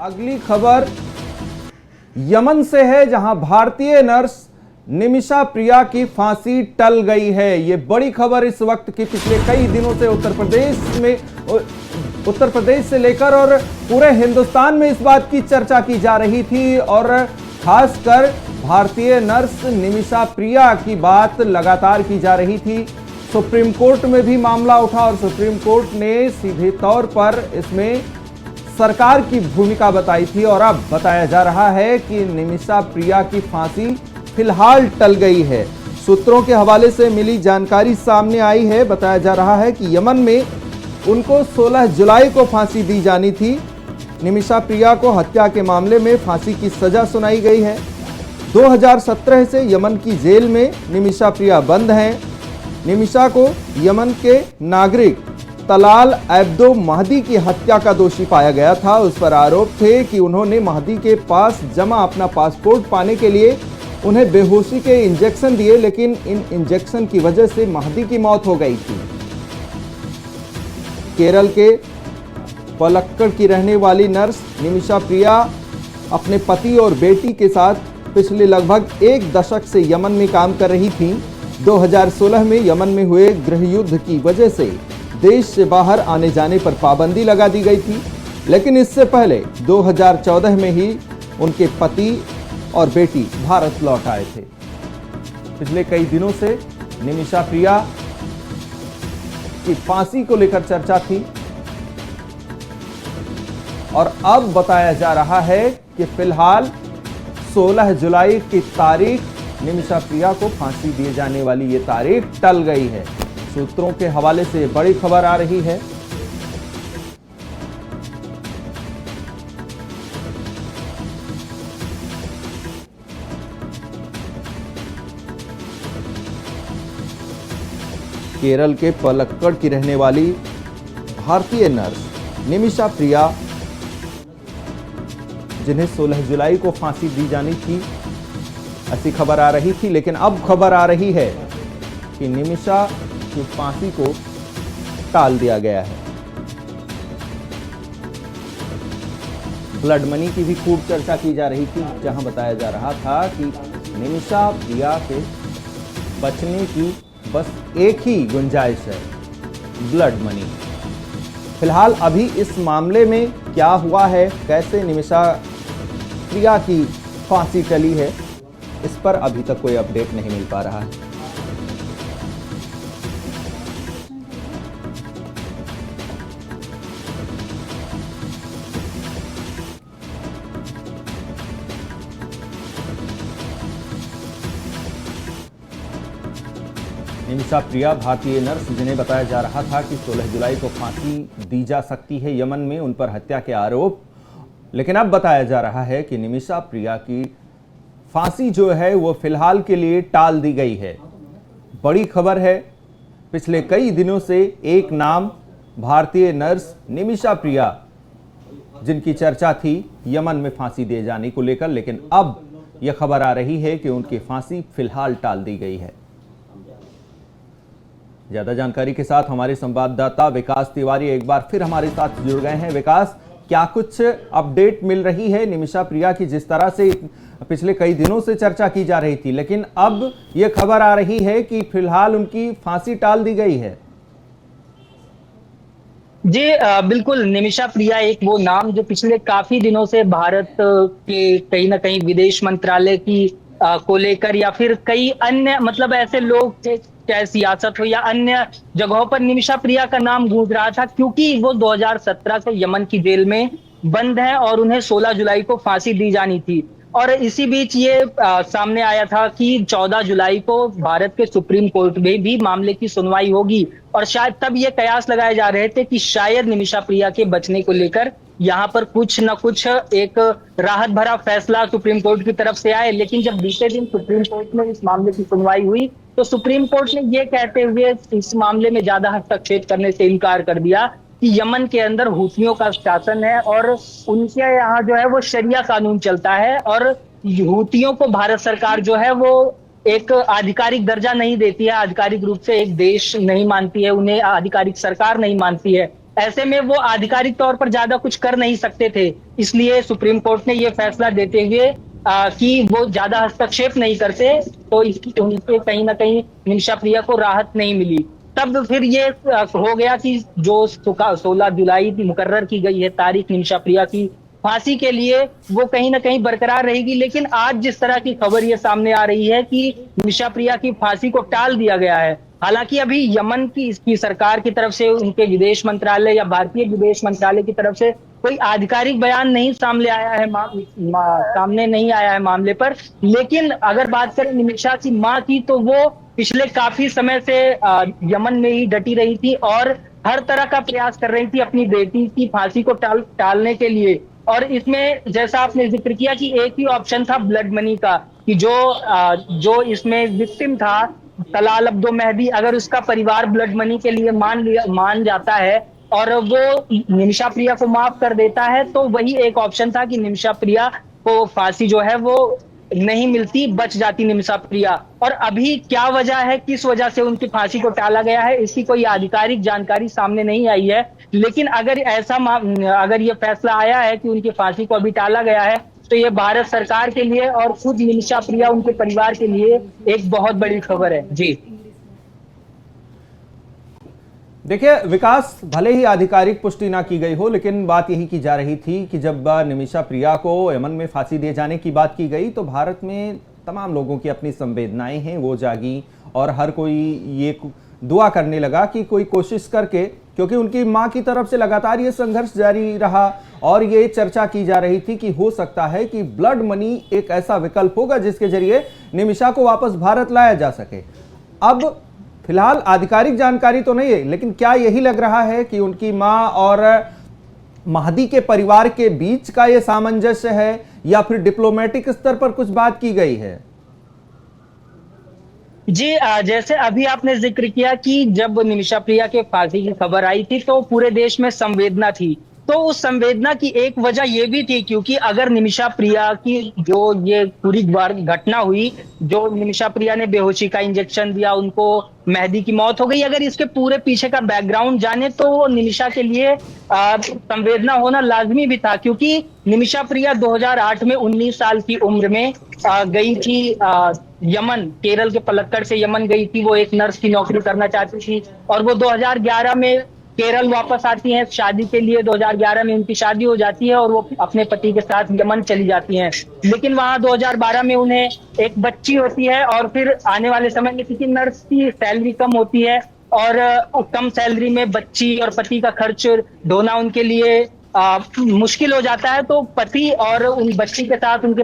अगली खबर यमन से है, जहां भारतीय नर्स निमिषा प्रिया की फांसी टल गई है। ये बड़ी खबर इस वक्त की। पिछले कई दिनों से उत्तर प्रदेश से लेकर और पूरे हिंदुस्तान में इस बात की चर्चा की जा रही थी और खासकर भारतीय नर्स निमिषा प्रिया की बात लगातार की जा रही थी। सुप्रीम कोर्ट में भी मामला उठा और सुप्रीम कोर्ट ने सीधे तौर पर इसमें सरकार की भूमिका बताई थी और अब बताया जा रहा है कि निमिषा प्रिया की फांसी फिलहाल टल गई है। सूत्रों के हवाले से मिली जानकारी सामने आई है। बताया जा रहा है कि यमन में उनको 16 जुलाई को फांसी दी जानी थी। निमिषा प्रिया को हत्या के मामले में फांसी की सजा सुनाई गई है। 2017 से यमन की जेल में निमिषा प्रिया बंद हैं। निमिषा को यमन के नागरिक तलाल एब्दो महदी की हत्या का दोषी पाया गया था। उस पर आरोप थे कि उन्होंने महदी के पास जमा अपना पासपोर्ट पाने के लिए उन्हें बेहोशी के इंजेक्शन दिए, लेकिन इन इंजेक्शन की वजह से महदी की मौत हो गई थी। केरल के पलक्कड़ की रहने वाली नर्स निमिषा प्रिया अपने पति और बेटी के साथ पिछले लगभग एक दशक से यमन में काम कर रही थी। 2016 में यमन में हुए गृह युद्ध की वजह से देश से बाहर आने जाने पर पाबंदी लगा दी गई थी, लेकिन इससे पहले 2014 में ही उनके पति और बेटी भारत लौट आए थे। पिछले कई दिनों से निमिषा प्रिया की फांसी को लेकर चर्चा थी और अब बताया जा रहा है कि फिलहाल 16 जुलाई की तारीख निमिषा प्रिया को फांसी दिए जाने वाली ये तारीख टल गई है। सूत्रों के हवाले से बड़ी खबर आ रही है। केरल के पलक्कड़ की रहने वाली भारतीय नर्स निमिषा प्रिया, जिन्हें 16 जुलाई को फांसी दी जानी थी, ऐसी खबर आ रही थी, लेकिन अब खबर आ रही है कि निमिषा की फांसी को टाल दिया गया है। ब्लड मनी की भी खूब चर्चा की जा रही थी, जहां बताया जा रहा था कि निमिषा प्रिया के बचने की बस एक ही गुंजाइश है, ब्लड मनी। फिलहाल अभी इस मामले में क्या हुआ है, कैसे निमिषा प्रिया की फांसी टली है, इस पर अभी तक कोई अपडेट नहीं मिल पा रहा है। निमिषा प्रिया भारतीय नर्स, जिन्हें बताया जा रहा था कि 16 जुलाई को फांसी दी जा सकती है यमन में, उन पर हत्या के आरोप, लेकिन अब बताया जा रहा है कि निमिषा प्रिया की फांसी जो है वो फिलहाल के लिए टाल दी गई है। बड़ी खबर है। पिछले कई दिनों से एक नाम भारतीय नर्स निमिषा प्रिया, जिनकी चर्चा थी यमन में फांसी दिए जाने को लेकर, लेकिन अब यह खबर आ रही है कि उनकी फांसी फिलहाल टाल दी गई है। ज्यादा जानकारी के साथ हमारे संवाददाता विकास तिवारी एक बार फिर हमारे साथ जुड़ गए हैं। विकास, क्या कुछ अपडेट मिल रही है निमिषा प्रिया की? जिस तरह से पिछले कई दिनों से चर्चा की जा रही थी, लेकिन अब यह खबर आ रही है कि फिलहाल उनकी फांसी टाल दी गई है। जी बिल्कुल। निमिषा प्रिया एक वो नाम जो पिछले काफी दिनों से भारत के कहीं ना कहीं विदेश मंत्रालय की को लेकर या फिर कई अन्य मतलब ऐसे लोग थे, चाहे सियासत हो या अन्य जगहों पर निमिषा प्रिया का नाम गूंज रहा था, क्योंकि वो 2017 से यमन की जेल में बंद है और उन्हें 16 जुलाई को फांसी दी जानी थी। और इसी बीच ये सामने आया था कि 14 जुलाई को भारत के सुप्रीम कोर्ट में भी मामले की सुनवाई होगी और शायद तब ये कयास लगाए जा रहे थे कि शायद निमिषा प्रिया के बचने को लेकर यहाँ पर कुछ न कुछ एक राहत भरा फैसला सुप्रीम कोर्ट की तरफ से आए। लेकिन जब बीते दिन सुप्रीम कोर्ट में इस मामले की सुनवाई हुई तो सुप्रीम कोर्ट ने ये कहते हुए इस मामले में ज्यादा हस्तक्षेप करने से इनकार कर दिया कि यमन के अंदर हूथियों का शासन है और उनके यहाँ जो है वो शरिया कानून चलता है और हूथियों को भारत सरकार जो है वो एक आधिकारिक दर्जा नहीं देती है, आधिकारिक रूप से एक देश नहीं मानती है, उन्हें आधिकारिक सरकार नहीं मानती है। ऐसे में वो आधिकारिक तौर पर ज्यादा कुछ कर नहीं सकते थे। इसलिए सुप्रीम कोर्ट ने ये फैसला देते हुए कि वो ज्यादा हस्तक्षेप नहीं करते, तो उनसे कहीं ना कहीं निमिषा प्रिया को राहत नहीं मिली। तब फिर ये हो गया कि जो 16 जुलाई मुकर्रर की गई है तारीख निमिषा प्रिया की फांसी के लिए, वो कहीं ना कहीं बरकरार रहेगी। लेकिन आज जिस तरह की खबर ये सामने आ रही है कि निमिषा प्रिया की फांसी को टाल दिया गया है। हालांकि अभी यमन की इसकी सरकार की तरफ से, उनके विदेश मंत्रालय या भारतीय विदेश मंत्रालय की तरफ से कोई आधिकारिक बयान नहीं सामने आया है, सामने नहीं आया है मामले पर। लेकिन अगर बात करें निमिषा की मां की, तो वो पिछले काफी समय से यमन में ही डटी रही थी और हर तरह का प्रयास कर रही थी अपनी बेटी की फांसी को टालने के लिए। और इसमें जैसा आपने जिक्र किया कि एक ही ऑप्शन था ब्लड मनी का, कि जो इसमें विक्टिम था तलाल अब्दो मेहदी, अगर उसका परिवार ब्लड मनी के लिए मान जाता है और वो निमिषा प्रिया को माफ कर देता है, तो वही एक ऑप्शन था कि निमिषा प्रिया को फांसी जो है वो नहीं मिलती, बच जाती निमिषा प्रिया। और अभी क्या वजह है, किस वजह से उनकी फांसी को टाला गया है, इसकी कोई आधिकारिक जानकारी सामने नहीं आई है। लेकिन अगर ये फैसला आया है कि उनकी फांसी को अभी टाला गया है, तो ये भारत सरकार के लिए और खुद निमिषा प्रिया उनके परिवार के लिए एक बहुत बड़ी खबर है। जी देखिए विकास, भले ही आधिकारिक पुष्टि ना की गई हो, लेकिन बात यही की जा रही थी कि जब निमिषा प्रिया को यमन में फांसी दिए जाने की बात की गई तो भारत में तमाम लोगों की अपनी संवेदनाएं हैं वो जागी और हर कोई ये दुआ करने लगा कि कोई कोशिश करके, क्योंकि उनकी मां की तरफ से लगातार ये संघर्ष जारी रहा और ये चर्चा की जा रही थी कि हो सकता है कि ब्लड मनी एक ऐसा विकल्प होगा जिसके जरिए निमिषा को वापस भारत लाया जा सके। अब फिलहाल आधिकारिक जानकारी तो नहीं है, लेकिन क्या यही लग रहा है कि उनकी मां और महदी के परिवार के बीच का यह सामंजस्य है या फिर डिप्लोमेटिक स्तर पर कुछ बात की गई है? जी, जैसे अभी आपने जिक्र किया कि जब निमिषा प्रिया के फांसी की खबर आई थी तो पूरे देश में संवेदना थी। तो उस संवेदना की एक वजह ये भी थी, क्योंकि अगर निमिषा प्रिया की जो ये पूरी बार घटना हुई, जो निमिषा प्रिया ने बेहोशी का इंजेक्शन दिया, उनको मेहदी की मौत हो गई, अगर इसके पूरे पीछे का बैकग्राउंड जाने तो निमिषा के लिए संवेदना होना लाजमी भी था। क्योंकि निमिषा प्रिया 2008 में 19 साल की उम्र में गई थी यमन, केरल के पलक्कड़ से यमन गई थी। वो एक नर्स की नौकरी करना चाहती थी और वो 2011 में केरल वापस आती हैं शादी के लिए। 2011 में उनकी शादी हो जाती है और वो अपने पति के साथ यमन चली जाती हैं। लेकिन वहां 2012 में उन्हें एक बच्ची होती है और फिर आने वाले समय में, क्योंकि नर्स की सैलरी कम होती है और कम सैलरी में बच्ची और पति का खर्च ढोना उनके लिए मुश्किल हो जाता है, तो पति और उन बच्ची के साथ उनके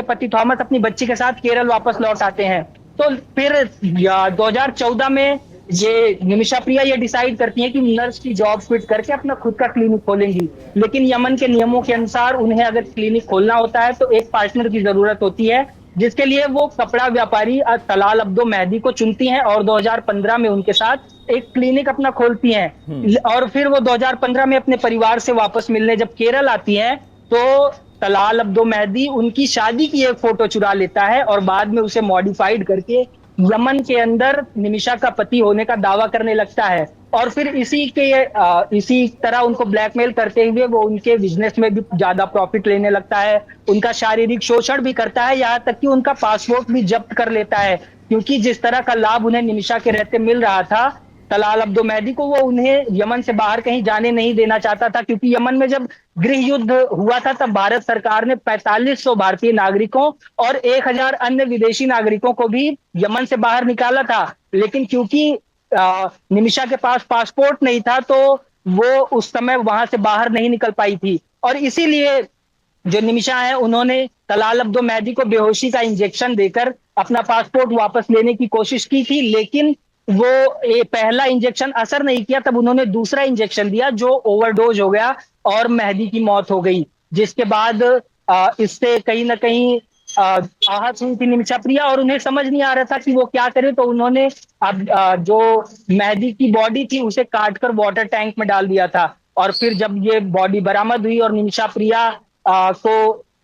पति थॉमस अपनी बच्ची के साथ केरल वापस लौट आते हैं। तो फिर 2014 में ये निमिषा प्रिया ये डिसाइड करती हैं कि नर्स की जॉब क्विट करके अपना खुद का क्लिनिक खोलेंगी। लेकिन यमन के नियमों के अनुसार उन्हें अगर क्लिनिक खोलना होता है तो एक पार्टनर की जरूरत होती है, जिसके लिए वो कपड़ा व्यापारी तलाल अब्दो मेहदी को चुनती हैं और 2015 में उनके साथ एक क्लिनिक अपना खोलती हैं। और फिर वो 2015 में अपने परिवार से वापस मिलने जब केरल आती हैं, तो तलाल अब्दो मेहदी उनकी शादी की एक फोटो चुरा लेता है और बाद में उसे मॉडिफाइड करके यमन के अंदर निमिषा का पति होने का दावा करने लगता है। और फिर इसी तरह उनको ब्लैकमेल करते हुए वो उनके बिजनेस में भी ज्यादा प्रॉफिट लेने लगता है, उनका शारीरिक शोषण भी करता है, यहाँ तक कि उनका पासपोर्ट भी जब्त कर लेता है। क्योंकि जिस तरह का लाभ उन्हें निमिषा के रहते मिल रहा था तलाल अब्दो मेहदी को, वो उन्हें यमन से बाहर कहीं जाने नहीं देना चाहता था। क्योंकि यमन में जब गृह युद्ध हुआ था तब भारत सरकार ने 4500 भारतीय नागरिकों और 1000 अन्य विदेशी नागरिकों को भी यमन से बाहर निकाला था। लेकिन क्योंकि निमिषा के पास पासपोर्ट नहीं था तो वो उस समय वहां से बाहर नहीं निकल पाई थी। और इसीलिए जो निमिषा है उन्होंने तलाल अब्दो मेहदी को बेहोशी का इंजेक्शन देकर अपना पासपोर्ट वापस लेने की कोशिश की थी। लेकिन वो पहला इंजेक्शन असर नहीं किया, तब उन्होंने दूसरा इंजेक्शन दिया जो ओवरडोज हो गया और मेहदी की मौत हो गई। जिसके बाद इससे कहीं ना कहीं आहत हुई थी निमिषा प्रिया और उन्हें समझ नहीं आ रहा था कि वो क्या करे। तो उन्होंने अब जो मेहदी की बॉडी थी उसे काटकर वाटर टैंक में डाल दिया था। और फिर जब ये बॉडी बरामद हुई और निमिषा प्रिया को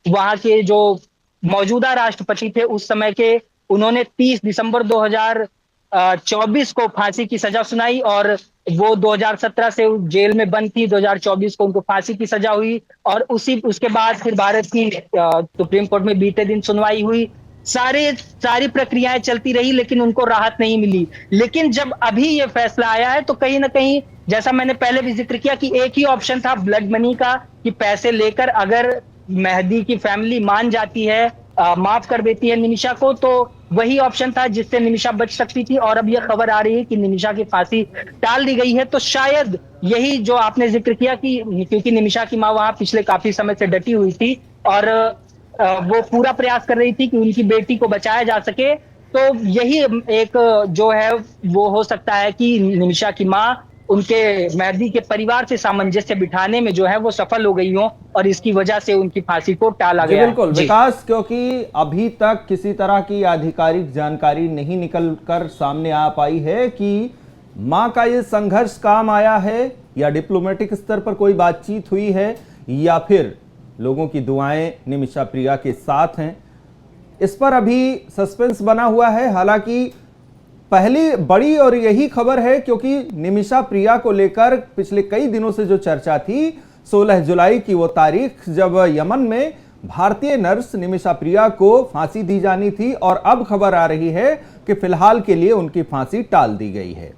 वहां के जो मौजूदा राष्ट्रपति थे उस समय के, उन्होंने 30 दिसंबर 2024 को फांसी की सजा सुनाई और वो 2017 से जेल में बंद थी, 2024 को उनको फांसी की सजा हुई और उसके बाद फिर भारत की सुप्रीम कोर्ट में बीते दिन सुनवाई हुई। सारी प्रक्रियाएं चलती रही लेकिन उनको राहत नहीं मिली। लेकिन जब अभी ये फैसला आया है तो कहीं ना कहीं, जैसा मैंने पहले भी जिक्र किया कि एक ही ऑप्शन था ब्लड मनी का, कि पैसे लेकर अगर मेहदी की फैमिली मान जाती है, माफ कर देती है निमिषा को, तो वही ऑप्शन था जिससे निमिषा बच सकती थी। और अब यह खबर आ रही है कि निमिषा की फांसी टाल दी गई है, तो शायद यही जो आपने जिक्र किया कि क्योंकि निमिषा की मां वहां पिछले काफी समय से डटी हुई थी और वो पूरा प्रयास कर रही थी कि उनकी बेटी को बचाया जा सके, तो यही एक जो है वो हो सकता है कि निमिषा की मां उनके मेहदी के परिवार से सामंजस्य बिठाने में जो है वो सफल हो गई हो और इसकी वजह से उनकी फांसी को टाला जी गया है। बिल्कुल जी विकास, क्योंकि अभी तक किसी तरह की आधिकारिक जानकारी नहीं निकल कर सामने आ पाई है कि मां का ये संघर्ष काम आया है या डिप्लोमेटिक स्तर पर कोई बातचीत हुई है या फिर लोगों की दुआएं निमिषा प्रिया के साथ हैं, इस पर अभी सस्पेंस बना हुआ है। हालांकि पहली बड़ी और यही खबर है क्योंकि निमिषा प्रिया को लेकर पिछले कई दिनों से जो चर्चा थी, 16 जुलाई की वो तारीख जब यमन में भारतीय नर्स निमिषा प्रिया को फांसी दी जानी थी और अब खबर आ रही है कि फिलहाल के लिए उनकी फांसी टाल दी गई है।